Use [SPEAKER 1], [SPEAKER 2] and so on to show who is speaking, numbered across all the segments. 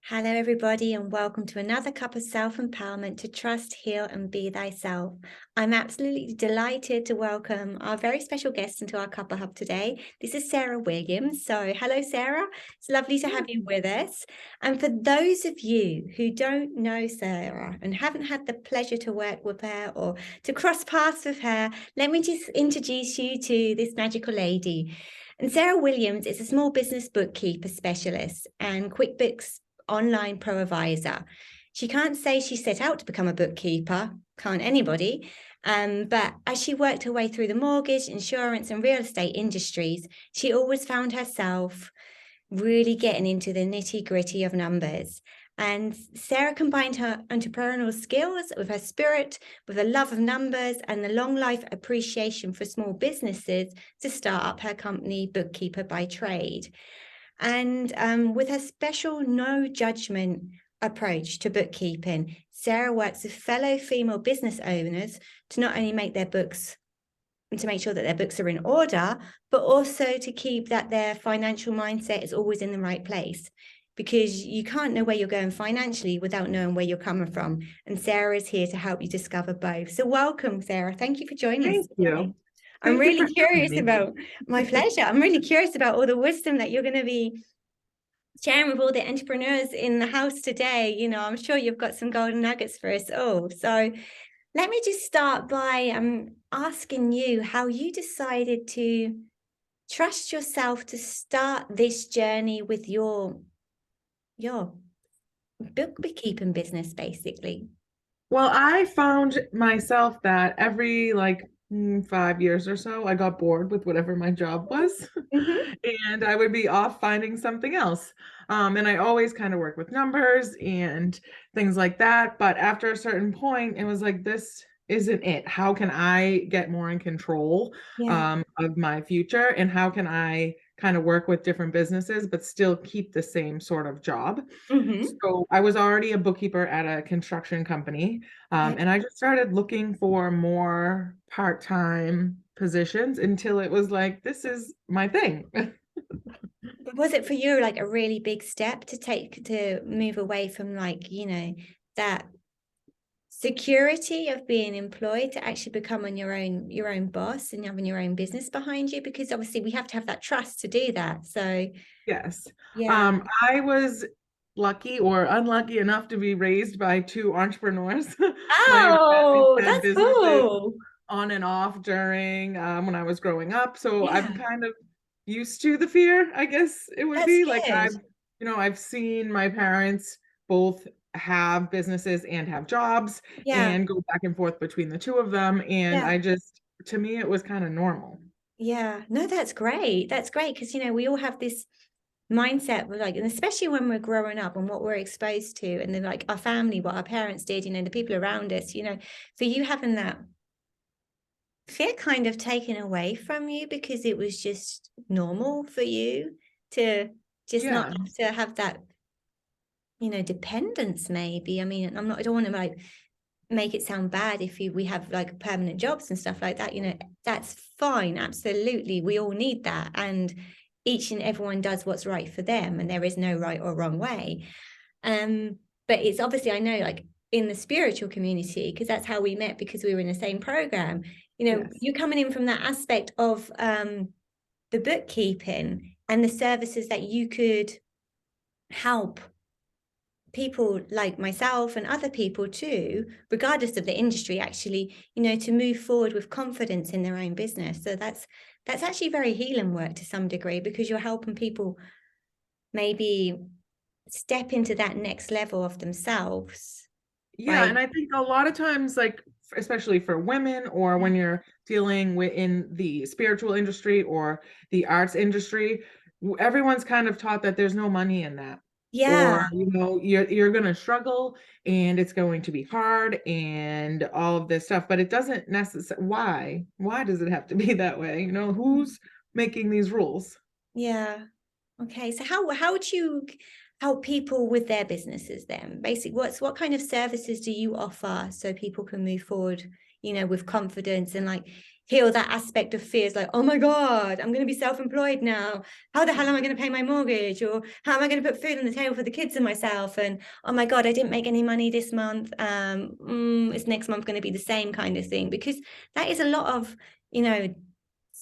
[SPEAKER 1] Hello, everybody, and welcome to another cup of self-empowerment to trust, heal, and be thyself. I'm absolutely delighted to welcome our very special guest into our Cuppa Hub today. This is Sarah Williams. So hello, Sarah. It's lovely to have you with us. And for those of you who don't know Sarah and haven't had the pleasure to work with her or to cross paths with her, let me just introduce you to this magical lady. And Sarah Williams is a small business bookkeeper specialist and QuickBooks Online ProAdvisor. She can't say she set out to become a bookkeeper, can't anybody, but as she worked her way through the mortgage, insurance, and real estate industries, she always found herself really getting into the nitty-gritty of numbers. And Sarah combined her entrepreneurial skills with her spirit, with a love of numbers and the long life appreciation for small businesses to start up her company, Bookkeeper by Trade. And with her special no-judgement approach to bookkeeping, Sarah works with fellow female business owners to not only make their books and to make sure that their books are in order, but also to keep that their financial mindset is always in the right place. Because you can't know where you're going financially without knowing where you're coming from. And Sarah is here to help you discover both. So welcome, Sarah. Thank you for joining us.
[SPEAKER 2] Thank you.
[SPEAKER 1] I'm
[SPEAKER 2] Thank you
[SPEAKER 1] really
[SPEAKER 2] for
[SPEAKER 1] curious
[SPEAKER 2] having me.
[SPEAKER 1] about, my pleasure. I'm really curious about all the wisdom that you're going to be sharing with all the entrepreneurs in the house today. You know, I'm sure you've got some golden nuggets for us all. So let me just start by asking you how you decided to trust yourself to start this journey with your bookkeeping business, basically.
[SPEAKER 2] Well, I found myself that every 5 years or so, I got bored with whatever my job was,
[SPEAKER 1] Mm-hmm.
[SPEAKER 2] and I would be off finding something else. And I always kind of work with numbers and things like that. But after a certain point, it was like, this isn't it. How can I get more in control
[SPEAKER 1] Yeah.
[SPEAKER 2] of my future? And how can I kind of work with different businesses, but still keep the same sort of job?
[SPEAKER 1] Mm-hmm.
[SPEAKER 2] So I was already a bookkeeper at a construction company,
[SPEAKER 1] Okay.
[SPEAKER 2] and I just started looking for more part-time positions until it was like, this is my thing.
[SPEAKER 1] Was it for you like a really big step to take to move away from that security of being employed to actually becoming your own boss and having your own business behind you? Because obviously we have to have that trust to do that. So
[SPEAKER 2] Yes.
[SPEAKER 1] yeah.
[SPEAKER 2] I was lucky or unlucky enough to be raised by two entrepreneurs. My family
[SPEAKER 1] Oh,
[SPEAKER 2] had
[SPEAKER 1] that's
[SPEAKER 2] businesses
[SPEAKER 1] cool.
[SPEAKER 2] on and off during when I was growing up. So I'm
[SPEAKER 1] Yeah,
[SPEAKER 2] kind of used to the fear, I guess it would
[SPEAKER 1] that's
[SPEAKER 2] be. Like
[SPEAKER 1] good.
[SPEAKER 2] I've seen my parents both have businesses and have jobs
[SPEAKER 1] Yeah,
[SPEAKER 2] and go back and forth between the two of them. And
[SPEAKER 1] yeah,
[SPEAKER 2] to me, it was kind of normal.
[SPEAKER 1] yeah. No, that's great. That's great because we all have this mindset with and especially when we're growing up and what we're exposed to and then like our family, what our parents did, the people around us, for you having that fear kind of taken away from you because it was just normal for you to just not
[SPEAKER 2] Yeah.
[SPEAKER 1] have that, dependence maybe. I mean, I don't want to make it sound bad if we have like permanent jobs and stuff like that, that's fine. Absolutely. We all need that. And each and everyone does what's right for them. And there is no right or wrong way. But it's obviously, I know like in the spiritual community, because that's how we met because we were in the same program,
[SPEAKER 2] Yes.
[SPEAKER 1] you're coming in from that aspect of the bookkeeping and the services that you could help people like myself and other people too, regardless of the industry, actually, to move forward with confidence in their own business. So that's actually very healing work to some degree because you're helping people maybe step into that next level of themselves
[SPEAKER 2] Yeah,
[SPEAKER 1] by
[SPEAKER 2] and I think a lot of times, like especially for women, or when you're dealing with in the spiritual industry or the arts industry, everyone's kind of taught that there's no money in that,
[SPEAKER 1] yeah,
[SPEAKER 2] or you're going to struggle and it's going to be hard and all of this stuff, but it doesn't necessarily. Why does it have to be that way? Who's making these rules?
[SPEAKER 1] yeah. Okay, so how would you help people with their businesses then? Basically, what kind of services do you offer so people can move forward, with confidence and heal that aspect of fears, like, oh my God, I'm going to be self-employed now. How the hell am I going to pay my mortgage? Or how am I going to put food on the table for the kids and myself? And oh my God, I didn't make any money this month. Is next month going to be the same kind of thing? Because that is a lot of,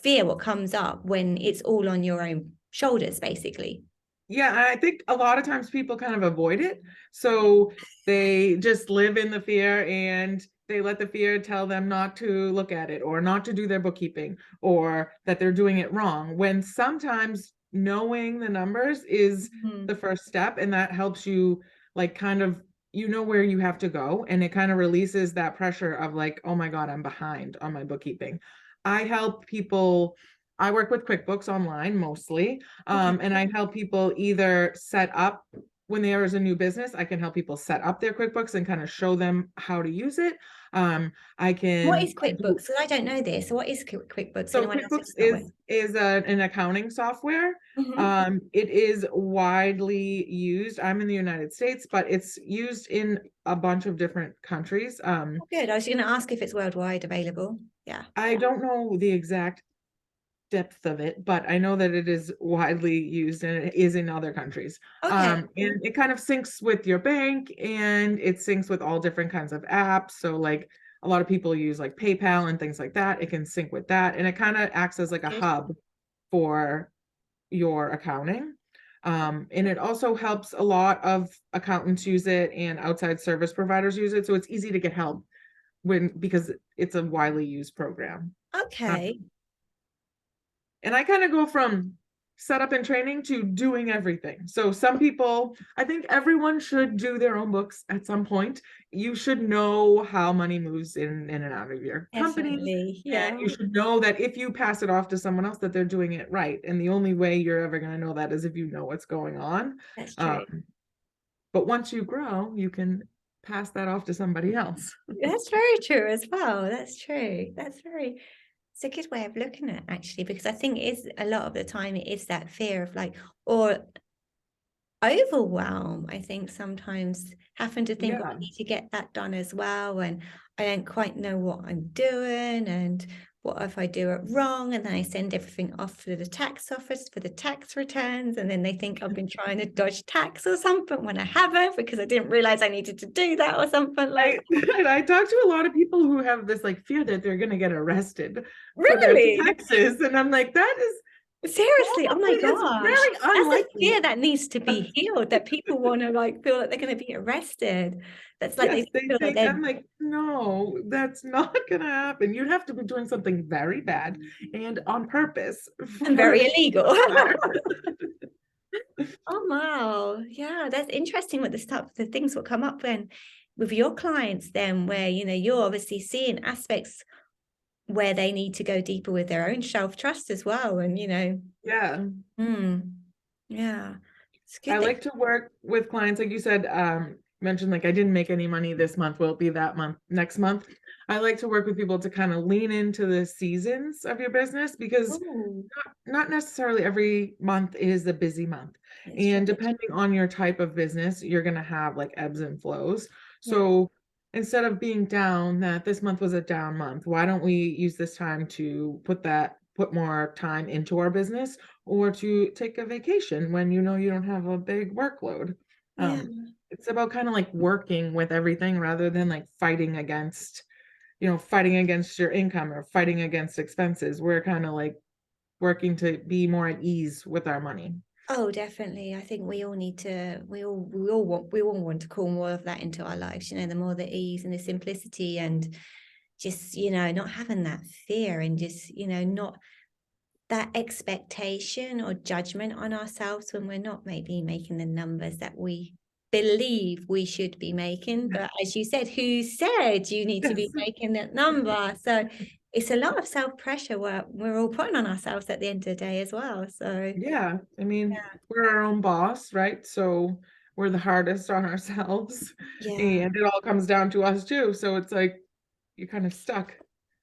[SPEAKER 1] fear what comes up when it's all on your own shoulders, basically.
[SPEAKER 2] Yeah, I think a lot of times people kind of avoid it. So they just live in the fear and they let the fear tell them not to look at it or not to do their bookkeeping or that they're doing it wrong. When sometimes knowing the numbers is the first step, and that helps you like kind of where you have to go, and it kind of releases that pressure of like, oh my God, I'm behind on my bookkeeping. I help people. I work with QuickBooks Online mostly.
[SPEAKER 1] Okay.
[SPEAKER 2] And I help people either set up when there is a new business, I can help people set up their QuickBooks and kind of show them how to use it. I
[SPEAKER 1] What
[SPEAKER 2] can
[SPEAKER 1] is QuickBooks? Because I don't know this. So what is QuickBooks?
[SPEAKER 2] so
[SPEAKER 1] Anyone else who
[SPEAKER 2] QuickBooks
[SPEAKER 1] doesn't know it?
[SPEAKER 2] is an accounting software. It is widely used. I'm in the United States, but it's used in a bunch of different countries.
[SPEAKER 1] Oh, good. I was going to ask if it's worldwide available. Yeah.
[SPEAKER 2] I don't know the exact depth of it, but I know that it is widely used and it is in other countries.
[SPEAKER 1] Okay.
[SPEAKER 2] And it kind of syncs with your bank and it syncs with all different kinds of apps. So like a lot of people use like PayPal and things like that. It can sync with that. And it kind of acts as like a
[SPEAKER 1] Good.
[SPEAKER 2] hub for your accounting. And it also helps a lot of accountants use it and outside service providers use it. So it's easy to get help because it's a widely used program.
[SPEAKER 1] Okay.
[SPEAKER 2] And I kind of go from setup and training to doing everything. So some people, I think everyone should do their own books at some point. You should know how money moves in and out of your company.
[SPEAKER 1] Definitely.
[SPEAKER 2] And
[SPEAKER 1] Yeah,
[SPEAKER 2] you should know that if you pass it off to someone else, that they're doing it right. And the only way you're ever going to know that is if you know what's going on.
[SPEAKER 1] that's true.
[SPEAKER 2] But once you grow, you can pass that off to somebody else.
[SPEAKER 1] That's very true as well. That's true. It's a good way of looking at it, actually, because I think it is a lot of the time it is that fear of like, or overwhelm. I think sometimes having to think, oh, I
[SPEAKER 2] Yeah.
[SPEAKER 1] need to get that done as well, and I don't quite know what I'm doing, and what if I do it wrong, and then I send everything off to the tax office for the tax returns, and then they think I've been trying to dodge tax or something when I haven't, because I didn't realize I needed to do that or something like that.
[SPEAKER 2] I talk to a lot of people who have this like fear that they're going to get arrested for their
[SPEAKER 1] Really?
[SPEAKER 2] taxes. And I'm like, that is
[SPEAKER 1] Seriously, oh my
[SPEAKER 2] it's
[SPEAKER 1] gosh,
[SPEAKER 2] very
[SPEAKER 1] that's a
[SPEAKER 2] unlikely.
[SPEAKER 1] fear that needs to be healed, that people want to like feel like they're going to be arrested. That's like
[SPEAKER 2] Yes,
[SPEAKER 1] they
[SPEAKER 2] they
[SPEAKER 1] feel like
[SPEAKER 2] think
[SPEAKER 1] they're
[SPEAKER 2] I'm like, no, that's not gonna happen. You'd have to be doing something very bad and on purpose
[SPEAKER 1] and
[SPEAKER 2] for
[SPEAKER 1] very
[SPEAKER 2] it
[SPEAKER 1] illegal.
[SPEAKER 2] to matter.
[SPEAKER 1] Oh wow, yeah, that's interesting. What the stuff, the things will come up when with your clients, then where you're obviously seeing aspects where they need to go deeper with their own self-trust as well, and
[SPEAKER 2] Yeah.
[SPEAKER 1] yeah, it's
[SPEAKER 2] I
[SPEAKER 1] good that
[SPEAKER 2] like to work with clients, like you said, mentioned like I didn't make any money this month. Will it be that month, next month? I like to work with people to kind of lean into the seasons of your business because
[SPEAKER 1] oh,
[SPEAKER 2] not necessarily every month is a busy month.
[SPEAKER 1] it's true.
[SPEAKER 2] And depending on your type of business, you're going to have like ebbs and flows.
[SPEAKER 1] Yeah.
[SPEAKER 2] So instead of being down that this month was a down month, why don't we use this time to put more time into our business or to take a vacation when you don't have a big workload.
[SPEAKER 1] Yeah.
[SPEAKER 2] It's about kind of like working with everything rather than like fighting against your income or fighting against expenses. We're kind of like working to be more at ease with our money.
[SPEAKER 1] Oh, definitely. I think we all need to, we all want to call more of that into our lives, the more the ease and the simplicity, and just, not having that fear, and just, not that expectation or judgment on ourselves when we're not maybe making the numbers that we believe we should be making. But as you said, who said you need to be
[SPEAKER 2] Yes.
[SPEAKER 1] making that number? So it's a lot of self-pressure we're all putting on ourselves at the end of the day as well. So
[SPEAKER 2] Yeah, I mean,
[SPEAKER 1] yeah,
[SPEAKER 2] we're our own boss, right? So we're the hardest on ourselves,
[SPEAKER 1] yeah,
[SPEAKER 2] and it all comes down to us too. So it's like you're kind of stuck.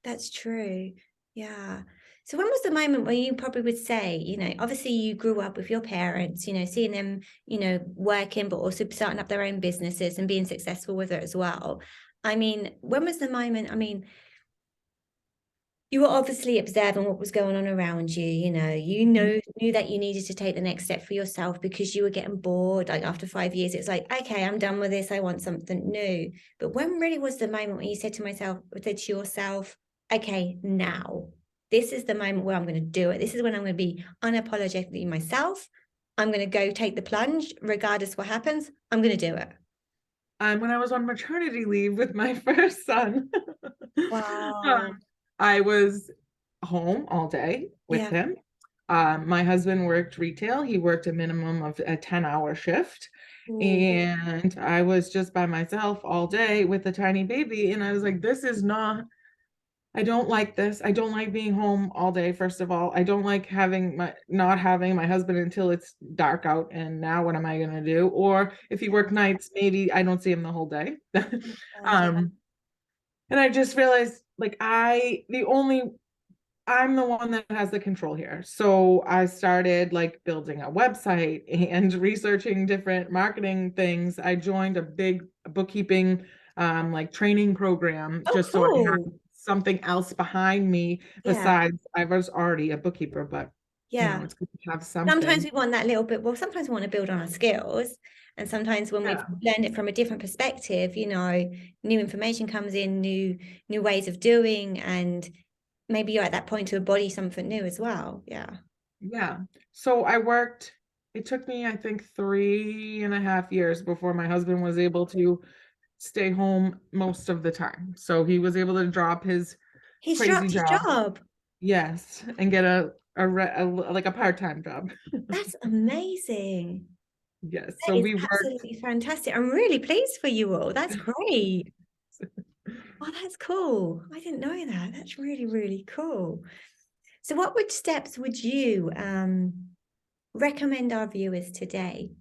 [SPEAKER 1] that's true. Yeah. So when was the moment where you probably would say, obviously you grew up with your parents, seeing them, working, but also starting up their own businesses and being successful with it as well. I mean, when was the moment? I mean, You were obviously observing what was going on around you. You knew that you needed to take the next step for yourself because you were getting bored. Like after 5 years, it's like, okay, I'm done with this. I want something new. But when really was the moment when you said to yourself, okay, now this is the moment where I'm going to do it. This is when I'm going to be unapologetically myself. I'm going to go take the plunge, regardless what happens. I'm going to do it.
[SPEAKER 2] When I was on maternity leave with my first son.
[SPEAKER 1] Wow.
[SPEAKER 2] I was home all day with
[SPEAKER 1] Yeah.
[SPEAKER 2] him. My husband worked retail. He worked a minimum of a 10-hour shift.
[SPEAKER 1] Ooh.
[SPEAKER 2] And I was just by myself all day with a tiny baby. And I was like, I don't like this. I don't like being home all day, first of all. I don't like not having my husband until it's dark out. And now what am I going to do? Or if he worked nights, maybe I don't see him the whole day.
[SPEAKER 1] Yeah.
[SPEAKER 2] And I just realized like I'm the one that has the control here. So I started like building a website and researching different marketing things. I joined a big bookkeeping like training program
[SPEAKER 1] Oh,
[SPEAKER 2] just so I
[SPEAKER 1] cool.
[SPEAKER 2] had something else behind me
[SPEAKER 1] Yeah.
[SPEAKER 2] besides I was already a bookkeeper, but
[SPEAKER 1] Yeah.
[SPEAKER 2] it's good to have
[SPEAKER 1] Sometimes
[SPEAKER 2] something.
[SPEAKER 1] we want that little bit, well, sometimes we want to build on our skills. And sometimes when we've
[SPEAKER 2] Yeah.
[SPEAKER 1] learned it from a different perspective, new information comes in, new ways of doing, and maybe you're at that point to embody something new as well. Yeah.
[SPEAKER 2] Yeah. So it took me, I think, 3.5 years before my husband was able to stay home most of the time. So he was able to drop his
[SPEAKER 1] He's
[SPEAKER 2] crazy
[SPEAKER 1] dropped his
[SPEAKER 2] job.
[SPEAKER 1] job.
[SPEAKER 2] Yes, and get like a part-time job.
[SPEAKER 1] That's amazing.
[SPEAKER 2] Yes.
[SPEAKER 1] That
[SPEAKER 2] So
[SPEAKER 1] is
[SPEAKER 2] we worked.
[SPEAKER 1] absolutely fantastic. I'm really pleased for you all. That's great. Oh, that's cool. I didn't know that. That's really, really cool. So what steps would you recommend our viewers today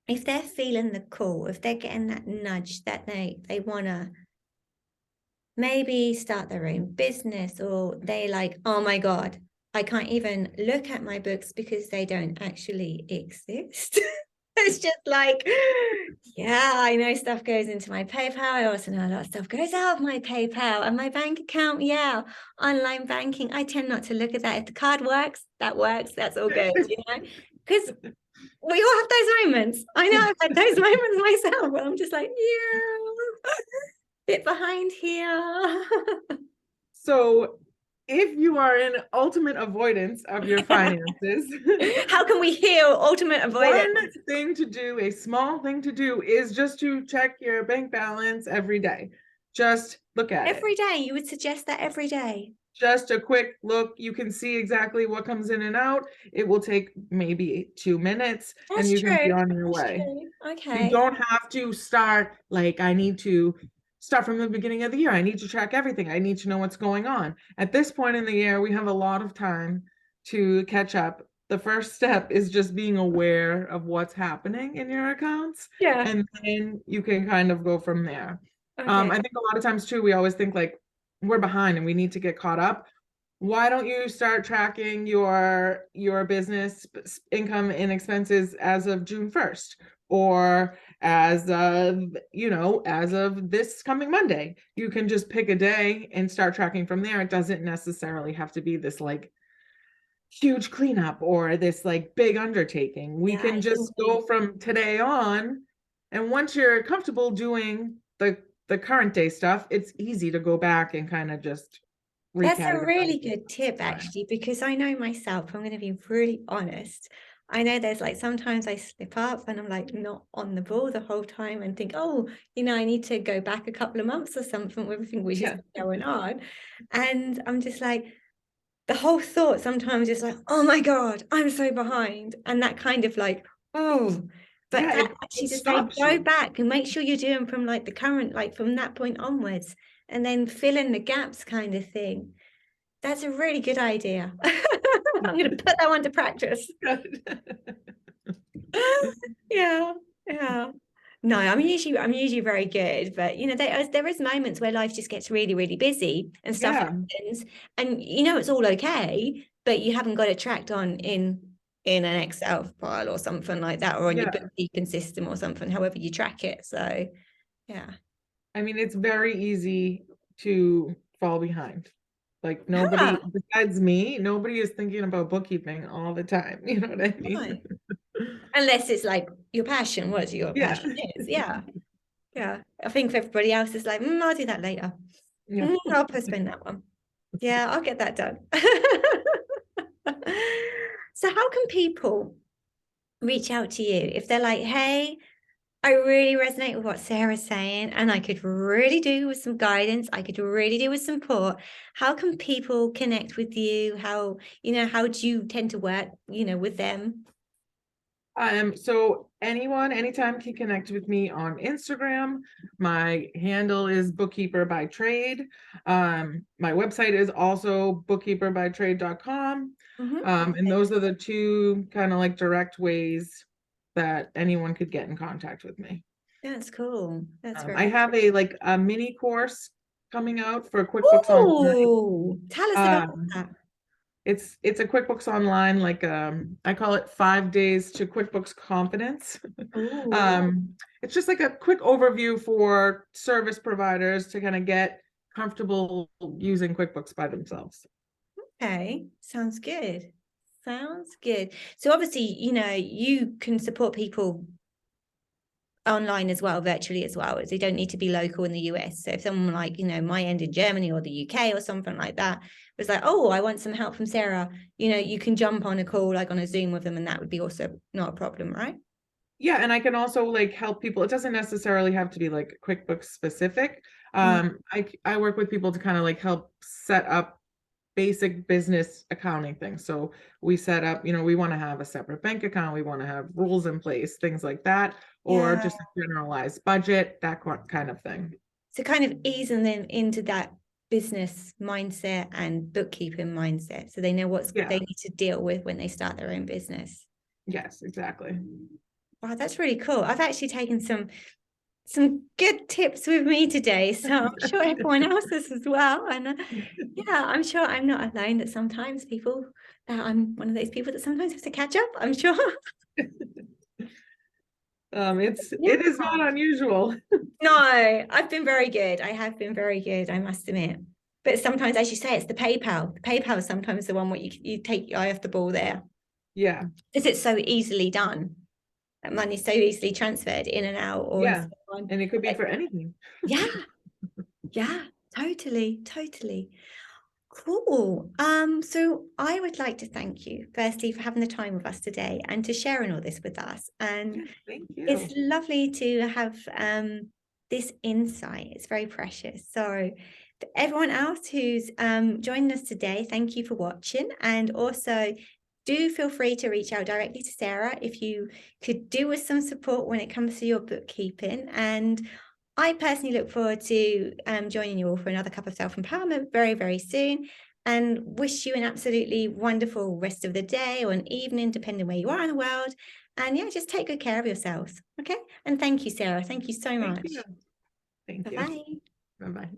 [SPEAKER 1] if they're feeling the call, if they're getting that nudge that they want to maybe start their own business, or they like, oh my God, I can't even look at my books because they don't actually exist. It's just like, yeah, I know stuff goes into my PayPal. I also know a lot of stuff goes out of my PayPal and my bank account. Yeah, online banking. I tend not to look at that. If the card works, that works. That's all good, because we all have those moments. I know I've had those moments myself where I'm just like, yeah, bit behind here.
[SPEAKER 2] So if you are in ultimate avoidance of your finances,
[SPEAKER 1] How can we heal ultimate avoidance?
[SPEAKER 2] a small thing to do is just to check your bank balance every day. Just look at it.
[SPEAKER 1] Every day, you would suggest that every day?
[SPEAKER 2] Just a quick look. You can see exactly what comes in and out. It will take maybe 2 minutes and
[SPEAKER 1] That's
[SPEAKER 2] you can
[SPEAKER 1] true.
[SPEAKER 2] be on your
[SPEAKER 1] That's
[SPEAKER 2] way.
[SPEAKER 1] true.
[SPEAKER 2] You
[SPEAKER 1] Okay.
[SPEAKER 2] don't have to start like, I need to start from the beginning of the year. I need to track everything. I need to know what's going on. At this point in the year, we have a lot of time to catch up. The first step is just being aware of what's happening in your accounts,
[SPEAKER 1] Yeah.
[SPEAKER 2] and then you can kind of go from there.
[SPEAKER 1] Okay.
[SPEAKER 2] I think a lot of times too, we always think like we're behind and we need to get caught up. Why don't you start tracking your business income and expenses as of June 1st, or as of this coming Monday? You can just pick a day and start tracking from there. It doesn't necessarily have to be this like huge cleanup or this like big undertaking. We
[SPEAKER 1] Yeah,
[SPEAKER 2] can
[SPEAKER 1] I
[SPEAKER 2] just
[SPEAKER 1] think
[SPEAKER 2] go from today on, and once you're comfortable doing the current day stuff, it's easy to go back and kind of just
[SPEAKER 1] that's a
[SPEAKER 2] recategorize
[SPEAKER 1] really
[SPEAKER 2] it.
[SPEAKER 1] good tip, actually, because I know myself, I'm going to be really honest. I know there's like sometimes I slip up and I'm like not on the ball the whole time and think, oh, I need to go back a couple of months or something with everything which is
[SPEAKER 2] Yeah.
[SPEAKER 1] going on. And I'm just like, the whole thought sometimes is like, oh my God, I'm so behind. And that kind of like, oh, but
[SPEAKER 2] Yeah,
[SPEAKER 1] that
[SPEAKER 2] it
[SPEAKER 1] actually to say,
[SPEAKER 2] stops
[SPEAKER 1] go
[SPEAKER 2] you.
[SPEAKER 1] back and make sure you're doing from like the current, like from that point onwards, and then fill in the gaps kind of thing. That's a really good idea. I'm going to put that one to practice. Yeah, yeah. No, I'm usually very good, but there is moments where life just gets really, really busy and stuff
[SPEAKER 2] Yeah,
[SPEAKER 1] happens, and it's all okay, but you haven't got it tracked on in an Excel file or something like that, or on your
[SPEAKER 2] yeah.
[SPEAKER 1] bookkeeping system or something, however you track it. So yeah.
[SPEAKER 2] I mean, it's very easy to fall behind. Like nobody
[SPEAKER 1] Ah,
[SPEAKER 2] besides me, nobody is thinking about bookkeeping all the time. You know what I mean?
[SPEAKER 1] no. Unless it's like your passion, what your
[SPEAKER 2] Yeah.
[SPEAKER 1] passion is. Yeah. Yeah. I think for everybody else is like, I'll do that later.
[SPEAKER 2] Yeah.
[SPEAKER 1] I'll postpone that one. Yeah, I'll get that done. So how can people reach out to you if they're like, hey, I really resonate with what Sarah's saying, and I could really do with some guidance. I could really do with support. How can people connect with you? How do you tend to work, with them?
[SPEAKER 2] So anytime can connect with me on Instagram. My handle is Bookkeeper by Trade. My website is also bookkeeperbytrade.com. And those are the two kind of like direct ways that anyone could get in contact with me.
[SPEAKER 1] That's cool. That's
[SPEAKER 2] I
[SPEAKER 1] very
[SPEAKER 2] have a mini course coming out for QuickBooks Online.
[SPEAKER 1] Oh, tell us about
[SPEAKER 2] Um,
[SPEAKER 1] that.
[SPEAKER 2] it's a QuickBooks Online, like I call it 5 days to QuickBooks Confidence.
[SPEAKER 1] Oh,
[SPEAKER 2] It's just like a quick overview for service providers to kind of get comfortable using QuickBooks by themselves.
[SPEAKER 1] okay. Sounds good. Sounds good. So obviously, you can support people online as well, virtually as well, as they don't need to be local in the US. So if someone like, my end in Germany or the UK or something like that was like, oh, I want some help from Sarah, you can jump on a call, like on a Zoom with them, and that would be also not a problem, right?
[SPEAKER 2] Yeah, and I can also like help people. It doesn't necessarily have to be like QuickBooks specific.
[SPEAKER 1] Mm.
[SPEAKER 2] I work with people to kind of like help set up basic business accounting things. So we set up, we want to have a separate bank account, we want to have rules in place, things like that, or
[SPEAKER 1] Yeah.
[SPEAKER 2] just a generalized budget, that kind of thing.
[SPEAKER 1] So kind of easing them into that business mindset and bookkeeping mindset, so they know what
[SPEAKER 2] Yeah.
[SPEAKER 1] they need to deal with when they start their own business.
[SPEAKER 2] Yes, exactly.
[SPEAKER 1] Wow, that's really cool. I've actually taken some good tips with me today, so I'm sure everyone else has as well. And yeah, I'm sure I'm not alone, that sometimes I'm one of those people that sometimes have to catch up, I'm sure.
[SPEAKER 2] It is not unusual.
[SPEAKER 1] No, I've been very good. I have been very good, I must admit. But sometimes, as you say, it's the PayPal. The PayPal is sometimes the one where you take your eye off the ball there.
[SPEAKER 2] Yeah.
[SPEAKER 1] Because it's so easily done. That money's so easily transferred in and out, or
[SPEAKER 2] Yeah. And it could be for anything.
[SPEAKER 1] yeah, yeah, totally, totally. Cool. So I would like to thank you, firstly, for having the time with us today and to sharing all this with us. And
[SPEAKER 2] Yeah, thank
[SPEAKER 1] it's
[SPEAKER 2] you.
[SPEAKER 1] lovely to have this insight. It's very precious. So for everyone else who's joining us today, thank you for watching. And also do feel free to reach out directly to Sarah if you could do with some support when it comes to your bookkeeping. And I personally look forward to joining you all for another cup of self-empowerment very, very soon, and wish you an absolutely wonderful rest of the day or an evening, depending where you are in the world. And yeah, just take good care of yourselves. Okay. And thank you, Sarah. Thank you so
[SPEAKER 2] Thank
[SPEAKER 1] much.
[SPEAKER 2] you. Thank you.
[SPEAKER 1] Bye-bye.
[SPEAKER 2] Bye-bye.